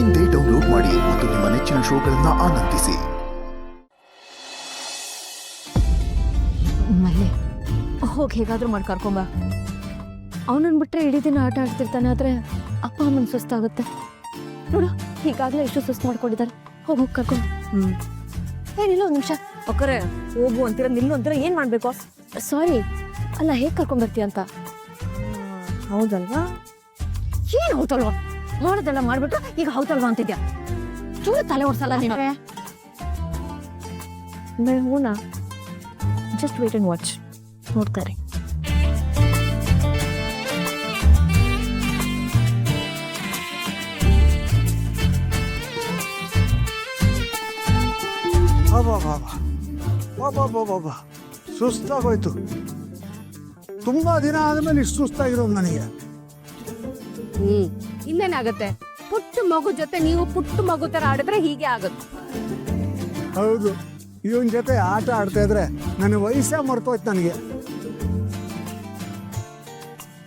ಇಂದೇ ಡೌನ್ಲೋಡ್ ಮಾಡಿ ಮತ್ತು ನಿಮ್ಮ ನೆಚ್ಚಿನ ಶೋಗಳನ್ನು ಆನಂದಿಸಿ. ಮಲ್ಲೆ, ಹೋಗಿ ಹೇಗಾದ್ರೂ ಮಾಡಿ ಕರ್ಕೊಂಬ. ಅವನನ್ನು ಬಿಟ್ರೆ ಇಡೀ ದಿನ ಆಟ ಆಡ್ತಿರ್ತಾನೆ, ಆದ್ರೆ ಅಪ್ಪ ಅಮ್ಮನ ಸುಸ್ತಾಗುತ್ತೆ ನೋಡು. ಈಗಾಗಲೇ ಎಷ್ಟು ಸುಸ್ತು ಮಾಡ್ಕೊಂಡಿದ್ದಾರೆ. ಹೋಗಿ ಕರ್ಕೊಂಡು. ಏನಿಲ್ಲ, ಒಂದು ನಿಮಿಷ. ಅಕ್ಕರೆ ಹೋಗು ಅಂತೀರ, ನಿಲ್ಲು ಅಂತೀರ, ಏನು ಮಾಡಬೇಕು? ಸಾರಿ, ಅಲ್ಲ, ಹೇಗೆ ಕರ್ಕೊಂಡ್ಬರ್ತೀಯ ಅಂತ. ಹೌದಲ್ವಾ? ಏನು ಹೌದಲ್ವಾ? ಮಾಡೋದೆಲ್ಲ ಮಾಡ್ಬಿಟ್ಟು ಈಗ ಹೌದಲ್ವಾ ಅಂತಿದ್ಯಾ? ಚೂರು ತಲೆ ಓಡಿಸಲ್ಲ ನೀನು. ಹೂನಾ, ಜಸ್ಟ್ ವೇಟ್ ಅಂಡ್ ವಾಚ್. ನೋಡ್ತಾರೆ. ಬಾಬಾ ಸುಸ್ತಾಗೋಯ್ತು. ತುಂಬಾ ದಿನ ಆದ್ಮೇಲೆ ಇಷ್ಟು ಸುಸ್ತಾಗಿರೋದು ನನಗೆ. ಇನ್ನೇನಾಗತ್ತೆ, ಪುಟ್ಟ ಮಗು ಜೊತೆ ನೀವು ಪುಟ್ಟ ಮಗು ತರ ಆಡಿದ್ರೆ ಹೀಗೆ ಆಗುತ್ತೆ. ಹೌದು, ಇವನ್ ಜೊತೆ ಆಟ ಆಡ್ತಾ ಇದ್ರೆ ನನ್ನ ವಯಸ್ಸೇ ಮರ್ತೋಯ್ತು ನನಗೆ.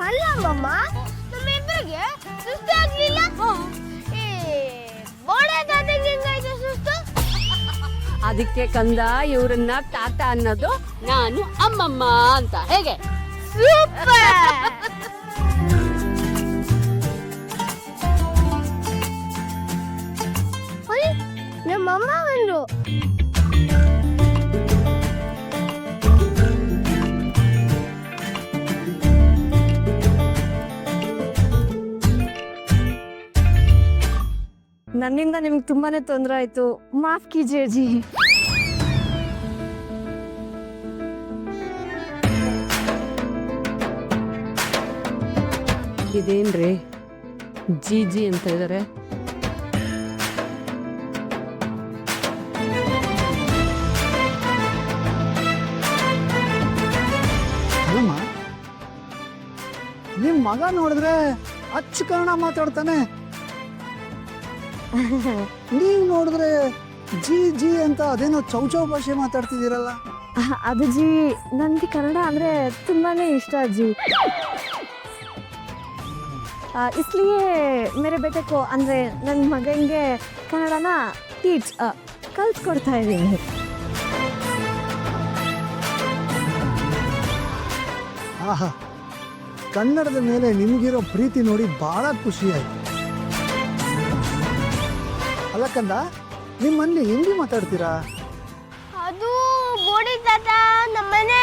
ಅಲ್ಲ ಮಮ್ಮ, ನಮ್ಮಿಬ್ಬರಿಗೆ ಸುಸ್ತು ಆಗ್ಲಿಲ್ಲ. ಹೆಂಗಾಯ್ತು ಸುಸ್ತು? ಅದಕ್ಕೆ ಕಂದ ಇವ್ರನ್ನ ತಾತ ಅನ್ನೋದು, ನಾನು ಅಮ್ಮಮ್ಮ ಅಂತ. ಹೇಗೆ? ಸೂಪರ್. ನಮ್ಮಮ್ಮ ಬಂದ್ರು. ನನ್ನಿಂದ ನಿಮ್ಗೆ ತುಂಬಾನೇ ತೊಂದರೆ ಆಯ್ತು. ಮಾಫ್ ಕೀಜಿಯೇ ಜಿ. ಇದೇನ್ರಿ ಜಿ ಅಂತ ಇದಾರೆ? ಅಲ್ಲಮ್ಮ, ನಿಮ್ ಮಗ ನೋಡಿದ್ರೆ ಅಚ್ಚ ಕನ್ನಡ ಮಾತಾಡ್ತಾನೆ. ನೀವ್ ನೋಡಿದ್ರೆ ಜಿ ಜಿ ಅಂತ ಅದೇನೋ ಚೌಚೌ ಭಾಷೆ ಮಾತಾಡ್ತಿದ್ದೀರಲ್ಲ. ಅದು ಜಿ, ನನಗೆ ಕನ್ನಡ ಅಂದರೆ ತುಂಬಾನೇ ಇಷ್ಟ ಜಿ. ಇಸ್ಲಿಯೇ ಮೇರೆ ಬೇಟೆ ಕೋ ಅಂದರೆ ನನ್ನ ಮಗನಿಗೆ ಕನ್ನಡನ ಕಲಿಸ್ಕೊಡ್ತಾ ಇದ್ದೀನಿ. ಆಹಾ, ಕನ್ನಡದ ಮೇಲೆ ನಿಮಗಿರೋ ಪ್ರೀತಿ ನೋಡಿ ಬಹಳ ಖುಷಿ ಆಯ್ತು. ಅಲ್ಲ ಕಂದ, ನಿಮ್ಮಲ್ಲಿ ಹಿಂದಿ ಮಾತಾಡ್ತೀರಾ? ಅದು ಬೋಡಿ ತಾತ ನಮ್ಮನೆ